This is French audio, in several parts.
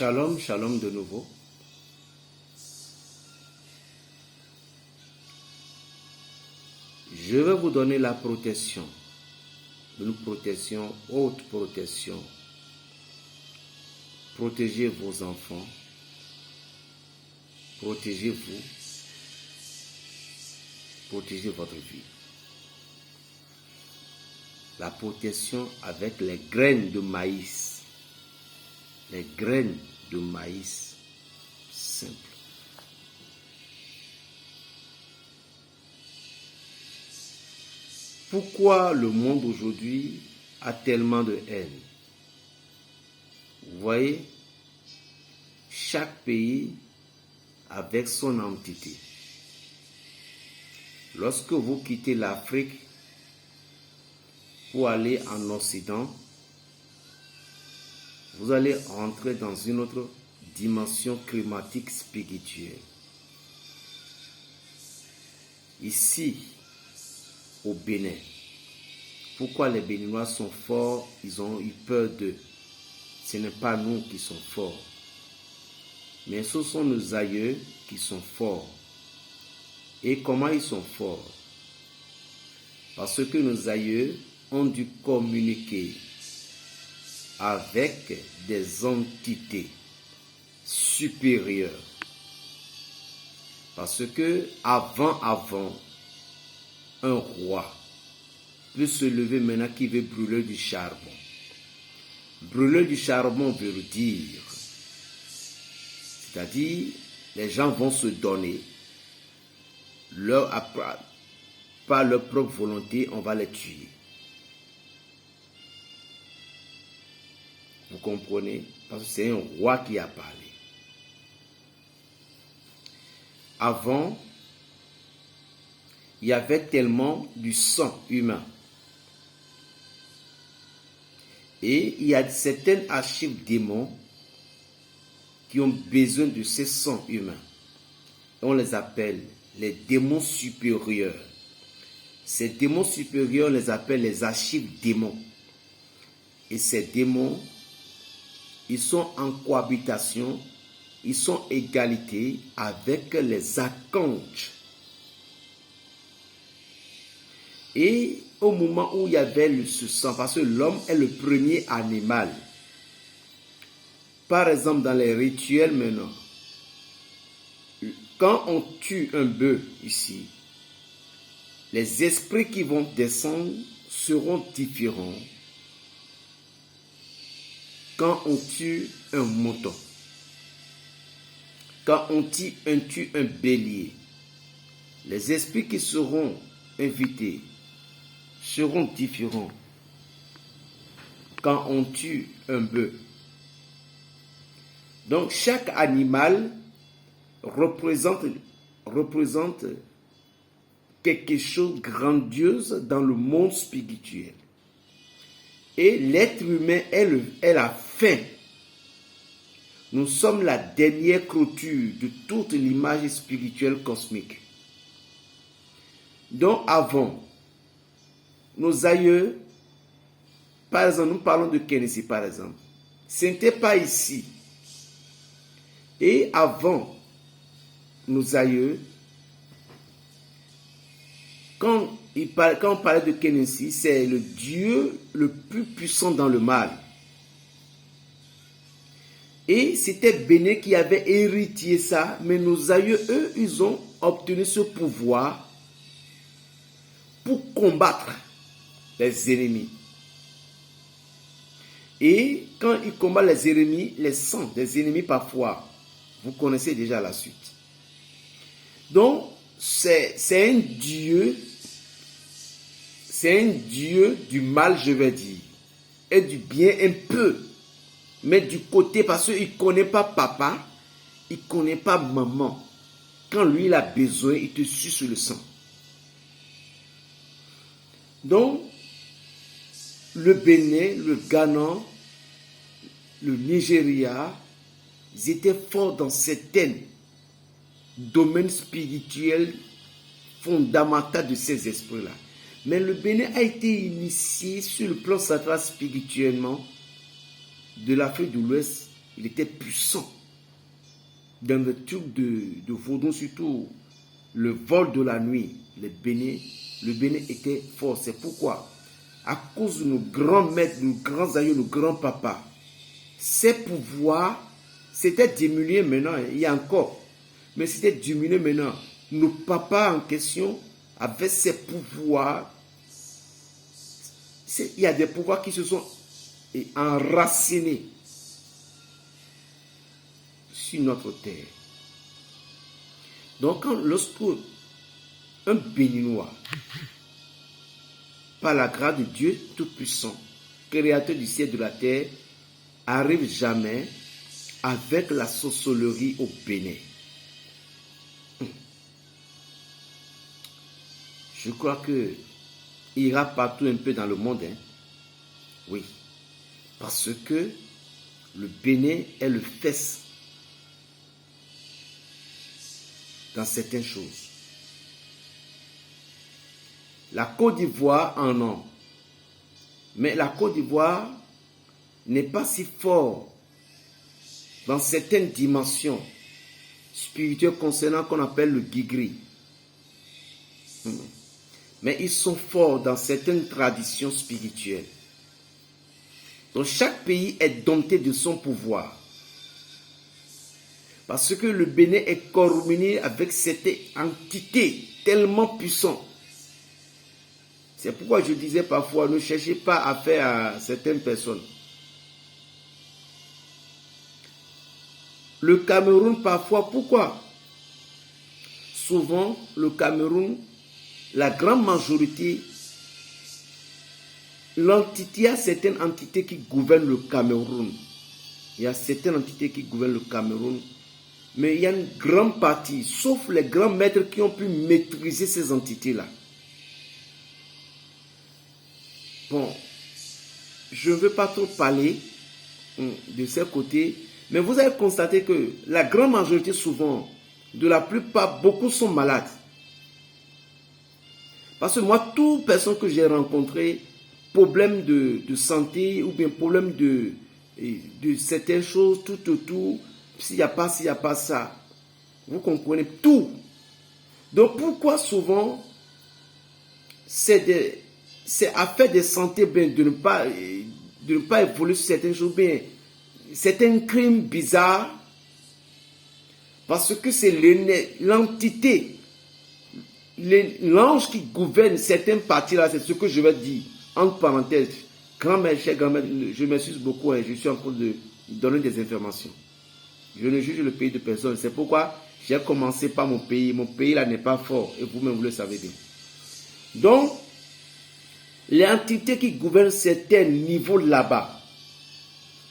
Shalom, shalom de nouveau. Je vais vous donner la protection, une protection, haute protection. Protégez vos enfants, protégez-vous, protégez votre vie. La protection avec les graines de maïs. Les graines de maïs simples. Pourquoi le monde aujourd'hui a tellement de haine? Vous voyez, chaque pays avec son entité. Lorsque vous quittez l'Afrique pour aller en Occident, vous allez entrer dans une autre dimension climatique spirituelle. Ici, au Bénin, pourquoi les Béninois sont forts? Ils ont eu peur d'eux. Ce n'est pas nous qui sommes forts, mais ce sont nos aïeux qui sont forts. Et comment ils sont forts? Parce que nos aïeux ont dû communiquer avec des entités supérieures. Parce que avant, un roi peut se lever maintenant qui veut brûler du charbon. Brûler du charbon veut dire, c'est-à-dire, les gens vont se donner, par leur propre volonté, on va les tuer. Vous comprenez? Parce que c'est un roi qui a parlé. Avant, il y avait tellement du sang humain. Et il y a certaines archives démons qui ont besoin de ces sangs humains. On les appelle les démons supérieurs. Ces démons supérieurs, on les appelle les archives démons. Et ces démons, ils sont en cohabitation, ils sont égalité avec les archanges. Et au moment où il y avait ce sang, parce que l'homme est le premier animal. Par exemple, dans les rituels maintenant, quand on tue un bœuf ici, les esprits qui vont descendre seront différents quand on tue un mouton. Quand on tue un bélier, les esprits qui seront invités seront différents quand on tue un bœuf. Donc chaque animal représente quelque chose de grandiose dans le monde spirituel. Et l'être humain est la fin. Nous sommes la dernière clôture de toute l'image spirituelle cosmique. Donc avant, nos aïeux, par exemple, nous parlons de Kenissi par exemple, ce n'était pas ici. Et avant, nos aïeux, quand on parlait de Kenissi, c'est le Dieu le plus puissant dans le mal. Et c'était Béné qui avait hérité ça, mais nos aïeux, eux, ils ont obtenu ce pouvoir pour combattre les ennemis. Et quand ils combattent les ennemis, les sangs des ennemis parfois, vous connaissez déjà la suite. Donc, c'est un Dieu du mal, je vais dire, et du bien un peu, mais du côté, parce qu'il ne connaît pas papa, il ne connaît pas maman. Quand lui, il a besoin, il te suce le sang. Donc, le Bénin, le Ghana, le Nigeria, ils étaient forts dans certains domaines spirituels fondamentaux de ces esprits-là. Mais le Bénin a été initié sur le plan sacral spirituellement de l'Afrique de l'Ouest Il était puissant. Dans le truc de Vaudon, surtout le vol de la nuit, le Bénin était fort. C'est pourquoi, à cause de nos grands maîtres, nos grands aïeux, nos grands papas, ces pouvoirs, c'était diminué maintenant, il y a encore, mais c'était diminué maintenant. Nos papas en question avaient ces pouvoirs. Il y a des pouvoirs qui se sont enracinés sur notre terre. Donc, lorsque un Béninois, par la grâce de Dieu Tout-Puissant, Créateur du ciel et de la terre, arrive jamais avec la sorcellerie au Bénin. Je crois que il ira partout un peu dans le monde. Oui. Parce que le Bénin est le fès dans certaines choses. La Côte d'Ivoire en a. Mais la Côte d'Ivoire n'est pas si fort dans certaines dimensions spirituelles concernant qu'on appelle le guigri. Mais ils sont forts dans certaines traditions spirituelles. Donc chaque pays est dompté de son pouvoir. Parce que le Bénin est corrompu avec cette entité tellement puissante. C'est pourquoi je disais parfois, ne cherchez pas à faire à certaines personnes. Le Cameroun parfois, pourquoi? Souvent, le Cameroun, la grande majorité, il y a certaines entités qui gouvernent le Cameroun. Il y a certaines entités qui gouvernent le Cameroun. Mais il y a une grande partie, sauf les grands maîtres qui ont pu maîtriser ces entités-là. Bon, je ne veux pas trop parler de ces côtés, mais vous avez constaté que la grande majorité, souvent, de la plupart, beaucoup sont malades. Parce que moi, toute personne que j'ai rencontrée, problème de santé ou bien problème de certaines choses, tout, s'il n'y a pas ça, vous comprenez tout. Donc pourquoi souvent c'est affaire de santé bien, de ne pas évoluer sur certaines choses bien, certains crimes bizarres, parce que c'est l'entité, l'ange qui gouverne certaines parties là, c'est ce que je vais dire, entre parenthèses. Grand-mère, chère grand-mère, je m'excuse beaucoup, je suis en train de donner des informations. Je ne juge le pays de personne. C'est pourquoi j'ai commencé par mon pays. Mon pays là n'est pas fort. Et vous-même, vous le savez bien. Donc, les entités qui gouvernent certains niveaux là-bas,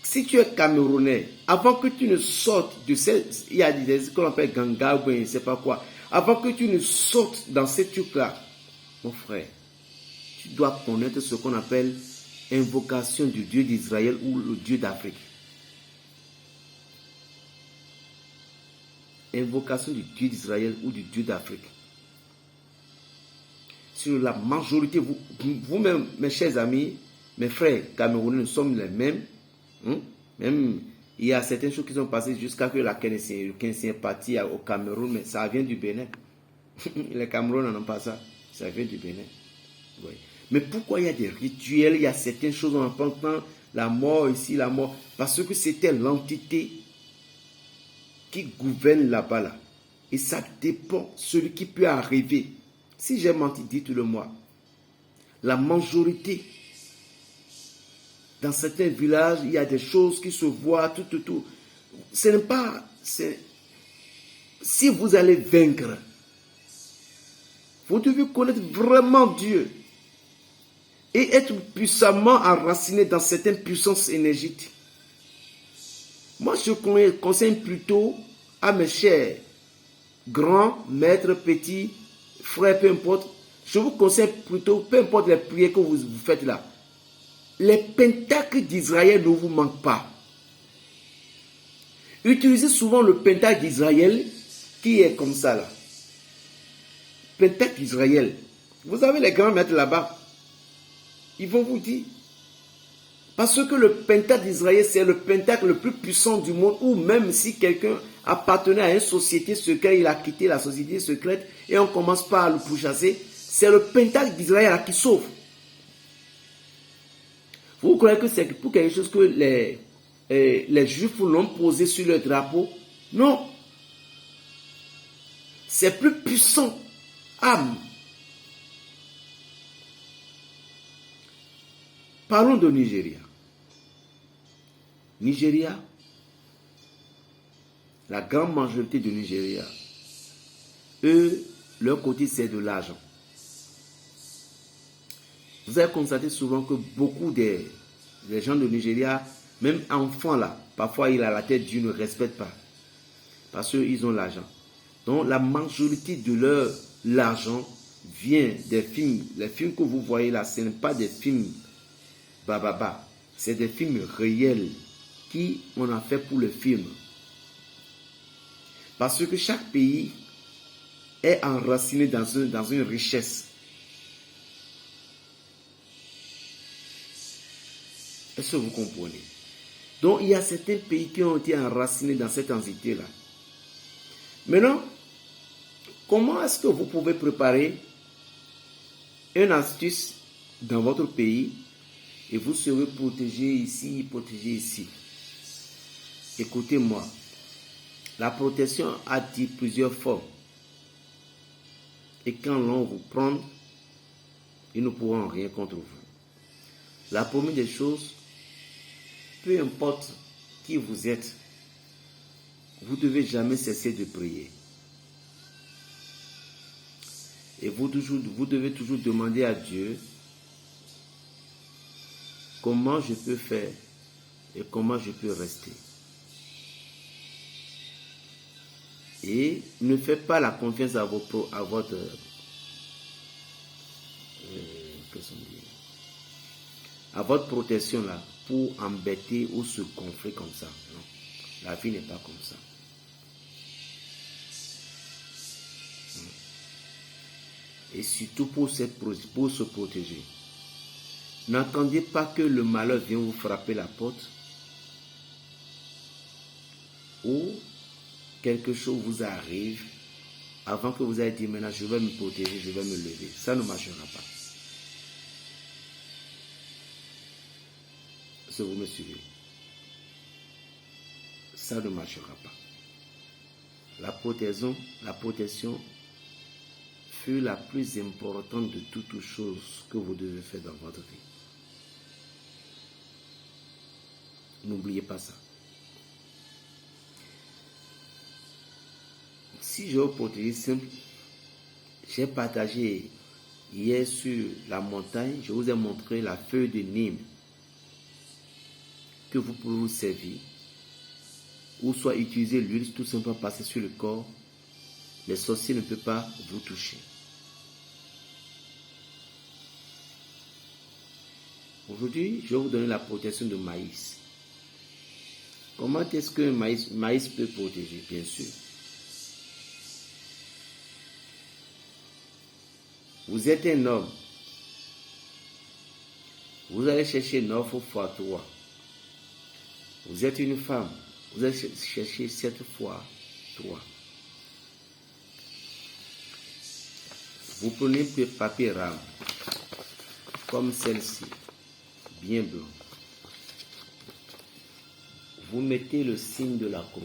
si tu es Camerounais, avant que tu ne sortes de cette... Il y a des qu'on appelle ganga ou je ne sais pas quoi. Avant que tu ne sortes dans ces trucs-là, mon frère, tu dois connaître ce qu'on appelle invocation du Dieu d'Israël ou le Dieu d'Afrique. Invocation du Dieu d'Israël ou du Dieu d'Afrique. Sur la majorité, vous-même, mes chers amis, mes frères camerounais, nous sommes les mêmes. Même, il y a certaines choses qui sont passées jusqu'à que le Keynésien est parti au Cameroun, mais ça vient du Bénin. Les Camerounais n'ont pas ça. Ça vient du Bénin. Oui. Mais pourquoi il y a des rituels, il y a certaines choses en important, la mort ici, la mort, parce que c'était l'entité qui gouverne là-bas là. Et ça dépend, celui qui peut arriver. Si j'ai menti, dites-le moi. La majorité, dans certains villages, il y a des choses qui se voient, tout. Ce n'est pas... Si vous allez vaincre, vous devez connaître vraiment Dieu et être puissamment enraciné dans certaines puissances énergétiques. Moi, je conseille plutôt à mes chers grands, maîtres, petits, frères, peu importe. Je vous conseille plutôt, peu importe les prières que vous faites là, les pentacles d'Israël ne vous manquent pas. Utilisez souvent le pentacle d'Israël qui est comme ça là. Pentacle d'Israël. Vous avez les grands maîtres là-bas. Ils vont vous dire. Parce que le Pentacle d'Israël, c'est le Pentacle le plus puissant du monde, où même si quelqu'un appartenait à une société secrète, il a quitté la société secrète et on commence pas à le pourchasser, c'est le Pentacle d'Israël qui sauve. Vous croyez que c'est pour quelque chose que les Juifs l'ont posé sur le drapeau? Non. C'est plus puissant. Âme. Parlons de Nigeria. Nigeria, la grande majorité du Nigeria, eux, leur côté, c'est de l'argent. Vous avez constaté souvent que beaucoup des gens de Nigeria, même enfants là, parfois il a la tête dure, ne respectent pas. Parce qu'ils ont l'argent. Donc la majorité de l'argent vient des films. Les films que vous voyez là, ce n'est pas des films bababa. C'est des films réels qui on a fait pour le film. Parce que chaque pays est enraciné dans une richesse. Est-ce que vous comprenez? Donc, il y a certains pays qui ont été enracinés dans cette entité-là. Maintenant, comment est-ce que vous pouvez préparer une astuce dans votre pays et vous serez protégé ici, protégé ici? Écoutez-moi, la protection a dit plusieurs formes. Et quand l'on vous prend, ils ne pourront rien contre vous. La première des choses, peu importe qui vous êtes, vous ne devez jamais cesser de prier. Et vous devez toujours demander à Dieu comment je peux faire et comment je peux rester. Et ne faites pas la confiance à votre protection là pour embêter ou se gonfler comme ça. Non. La vie n'est pas comme ça. Et surtout pour se protéger. N'attendez pas que le malheur vienne vous frapper la porte ou quelque chose vous arrive avant que vous ayez dit maintenant je vais me protéger, je vais me lever. Ça ne marchera pas. Si vous me suivez, ça ne marchera pas. La protection fut la plus importante de toutes choses que vous devez faire dans votre vie. N'oubliez pas ça. Si je veux protéger simple, j'ai partagé hier sur la montagne, je vous ai montré la feuille de Nîmes que vous pouvez vous servir, ou soit utiliser l'huile, tout simplement passer sur le corps. Les sorciers ne peuvent pas vous toucher. Aujourd'hui, je vais vous donner la protection de maïs. Comment est-ce que maïs peut protéger? Bien sûr. Vous êtes un homme. Vous allez chercher 9 fois 3. Vous êtes une femme. Vous allez chercher 7 fois 3. Vous prenez un papier rame, comme celle-ci, bien blanc. Vous mettez le signe de la croix.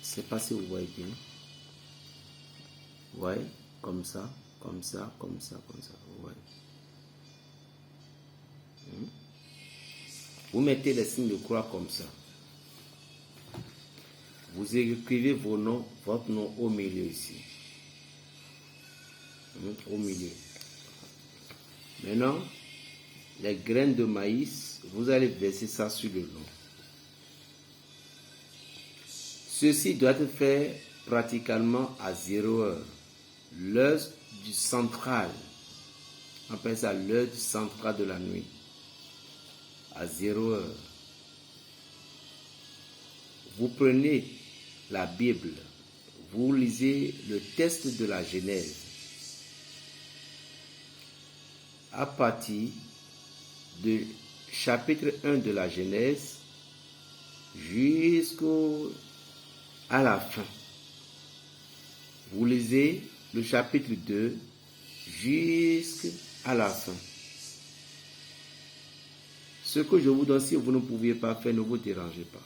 Je ne sais pas si vous voyez bien. Vous voyez, comme ça, comme ça, comme ça, comme ça. Vous voyez. Vous mettez les signes de croix comme ça. Vous écrivez vos noms, votre nom au milieu ici. Au milieu. Maintenant, les graines de maïs, vous allez verser ça sur le long. Ceci doit être fait pratiquement à 0 heure. L'heure du central, on appelle ça l'heure du central de la nuit, à 0 heure. Vous prenez la Bible, vous lisez le texte de la Genèse à partir du chapitre 1 de la Genèse jusqu'à la fin. Vous lisez le chapitre 2 jusqu'à la fin. Ce que je vous donne, si vous ne pouviez pas faire, ne vous dérangez pas.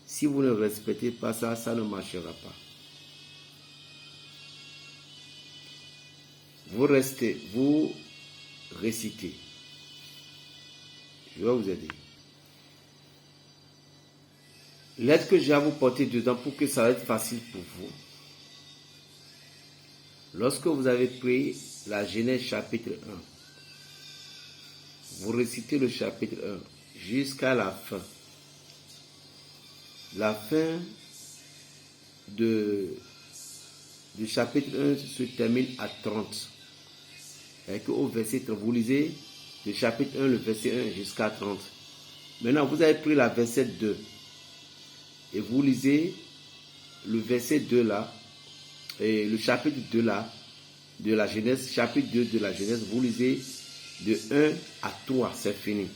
Si vous ne respectez pas ça, ça ne marchera pas. Vous restez, vous récitez. Je vais vous aider. L'aide que j'ai à vous porter dedans pour que ça va être facile pour vous. Lorsque vous avez pris la Genèse chapitre 1, vous récitez le chapitre 1 jusqu'à la fin. La fin du chapitre 1 se termine à 30. Et au verset 30, vous lisez le chapitre 1, le verset 1 jusqu'à 30. Maintenant, vous avez pris la verset 2. Et vous lisez le verset 2 là, et le chapitre 2 là, de la Genèse, chapitre 2 de la Genèse, vous lisez de 1 à 3, c'est fini.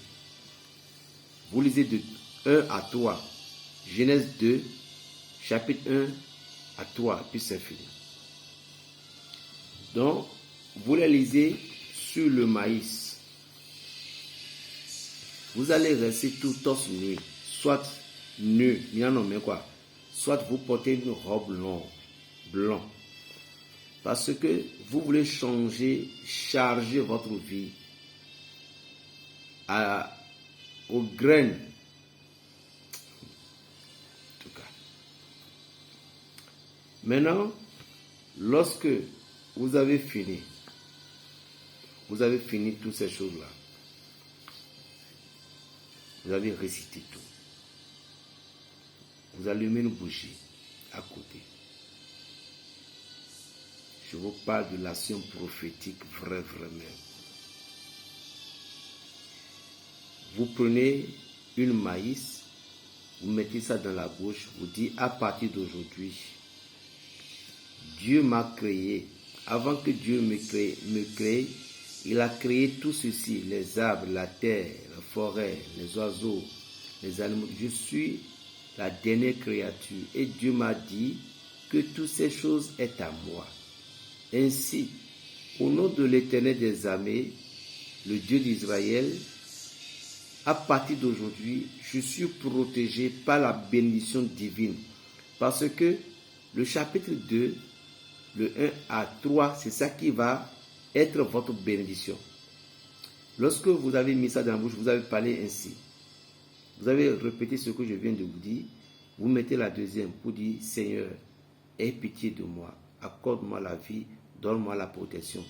Vous lisez de 1 à 3, Genèse 2, chapitre 1 à 3, puis c'est fini. Donc, vous les lisez sur le maïs. Vous allez rester tout torse nu, soit nu, soit vous portez une robe longue, blanc. Parce que vous voulez charger votre vie aux graines. En tout cas. Maintenant, lorsque vous avez fini toutes ces choses-là, vous avez récité tout. Vous allumez une bougie à côté. Je vous parle de l'action prophétique vraiment. Vous prenez une maïs, vous mettez ça dans la bouche, vous dites à partir d'aujourd'hui, Dieu m'a créé. Avant que Dieu me crée, il a créé tout ceci, les arbres, la terre, la forêt, les oiseaux, les animaux. Je suis la dernière créature et Dieu m'a dit que toutes ces choses est à moi. Ainsi, au nom de l'Éternel des armées, le Dieu d'Israël, à partir d'aujourd'hui, je suis protégé par la bénédiction divine. Parce que le chapitre 2, le 1 à 3, c'est ça qui va être votre bénédiction. Lorsque vous avez mis ça dans la bouche, vous avez parlé ainsi. Vous avez répété ce que je viens de vous dire. Vous mettez la deuxième pour dire, Seigneur, aie pitié de moi, accorde-moi la vie, donne-moi la protection.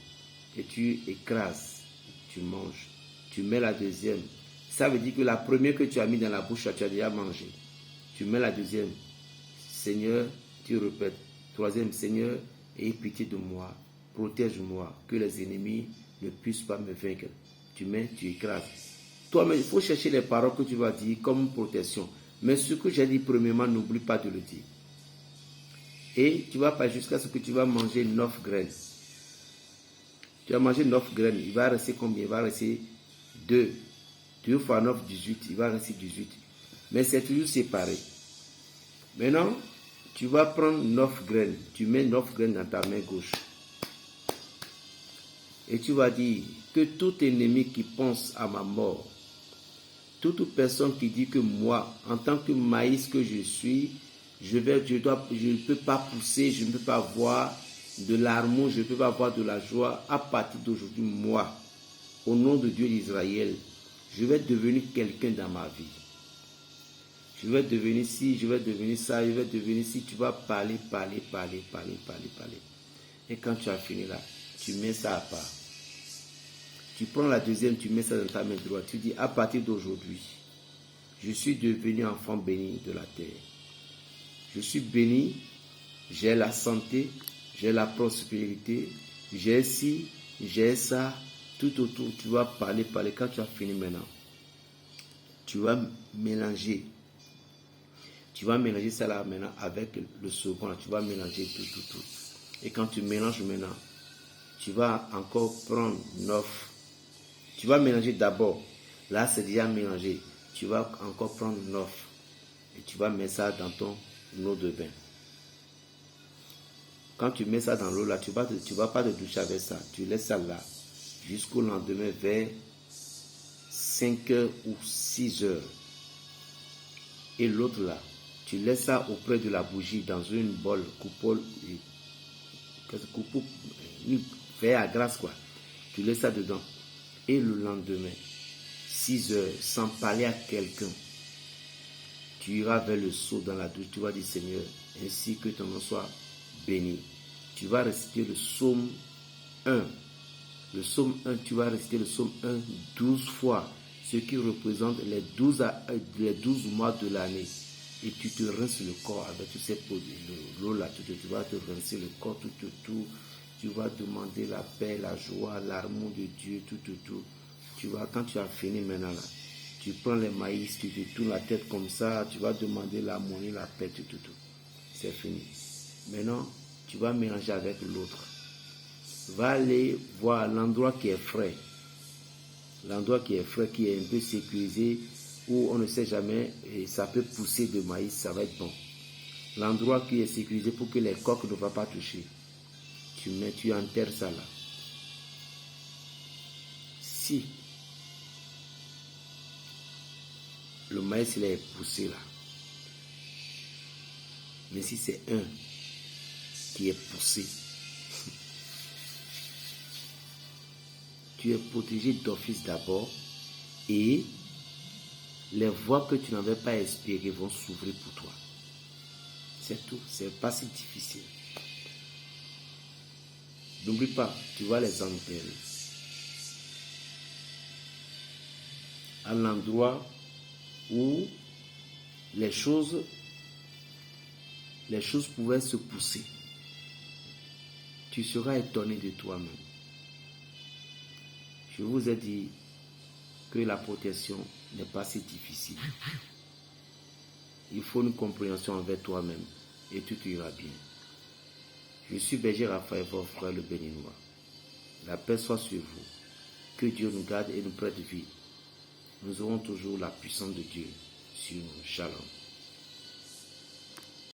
Et tu écrases, tu manges. Tu mets la deuxième. Ça veut dire que la première que tu as mis dans la bouche, tu as déjà mangé. Tu mets la deuxième. Seigneur, tu répètes. Troisième, Seigneur, aie pitié de moi, protège-moi, que les ennemis ne puissent pas me vaincre. Tu mets, tu écrases. Toi-même, il faut chercher les paroles que tu vas dire comme protection. Mais ce que j'ai dit premièrement, n'oublie pas de le dire. Et tu vas pas jusqu'à ce que tu vas manger 9 graines. Tu vas manger 9 graines. Il va rester combien? Il va rester 2. 2 fois 9, 18. Il va rester 18. Mais c'est toujours séparé. Maintenant, tu vas prendre 9 graines. Tu mets 9 graines dans ta main gauche. Et tu vas dire que tout ennemi qui pense à ma mort, toute personne qui dit que moi, en tant que maïs que je suis, je ne peux pas pousser, je ne peux pas avoir de l'amour, je ne peux pas avoir de la joie. À partir d'aujourd'hui, moi, au nom de Dieu d'Israël, je vais devenir quelqu'un dans ma vie. Je vais devenir ci, je vais devenir ça, je vais devenir ci. Tu vas parler. Et quand tu as fini là, tu mets ça à part. Tu prends la deuxième, tu mets ça dans ta main droite. Tu dis, à partir d'aujourd'hui, je suis devenu enfant béni de la terre. Je suis béni j'ai la santé, j'ai la prospérité, j'ai ci, j'ai ça, tout autour. Tu vas parler. Quand tu as fini maintenant, tu vas mélanger. Tu vas mélanger ça là maintenant avec le second. Tu vas mélanger tout. Et quand tu mélanges maintenant, tu vas encore prendre 9. Tu vas mélanger d'abord. Là, c'est déjà mélangé. Tu vas encore prendre 9. Et tu vas mettre ça dans ton eau de bain. Quand tu mets ça dans l'eau là, tu vas pas te doucher avec ça. Tu laisses ça là jusqu'au lendemain vers 5 heures ou 6 heures. Et l'autre là, tu laisses ça auprès de la bougie dans une bol, une verre à glace quoi. Tu laisses ça dedans. Et le lendemain, 6 heures, sans parler à quelqu'un, tu iras vers le seau dans la douche. Tu vas dire Seigneur, ainsi que ton nom soit béni. Tu vas réciter le psaume 1. Le psaume 1, tu vas réciter le psaume 1 12 fois, ce qui représente les 12 mois de l'année. Et tu te rinces le corps avec tous ces pots de l'eau là. Tu vas te rincer le corps, tout. Tu vas demander la paix, la joie, l'amour de Dieu, tout. Tu vas, quand tu as fini maintenant là, tu prends les maïs, tu te tournes la tête comme ça, tu vas demander l'harmonie, la paix, tout. C'est fini. Maintenant, tu vas mélanger avec l'autre. Va aller voir l'endroit qui est frais. L'endroit qui est frais, qui est un peu sécurisé, où on ne sait jamais, et ça peut pousser de maïs, ça va être bon. L'endroit qui est sécurisé pour que les coques ne vont pas toucher. Tu enterres ça là. Si le maïs il est poussé là, mais si c'est un qui est poussé, tu es protégé d'office d'abord et les voies que tu n'avais pas espérées vont s'ouvrir pour toi. C'est tout, c'est pas si difficile. N'oublie pas, tu vas les enterrer à l'endroit où les choses pouvaient se pousser. Tu seras étonné de toi-même. Je vous ai dit que la protection n'est pas si difficile. Il faut une compréhension envers toi-même et tout ira bien. Je suis Berger Raphaël, votre frère le béninois. La paix soit sur vous. Que Dieu nous garde et nous prête vie. Nous aurons toujours la puissance de Dieu sur nous. Shalom.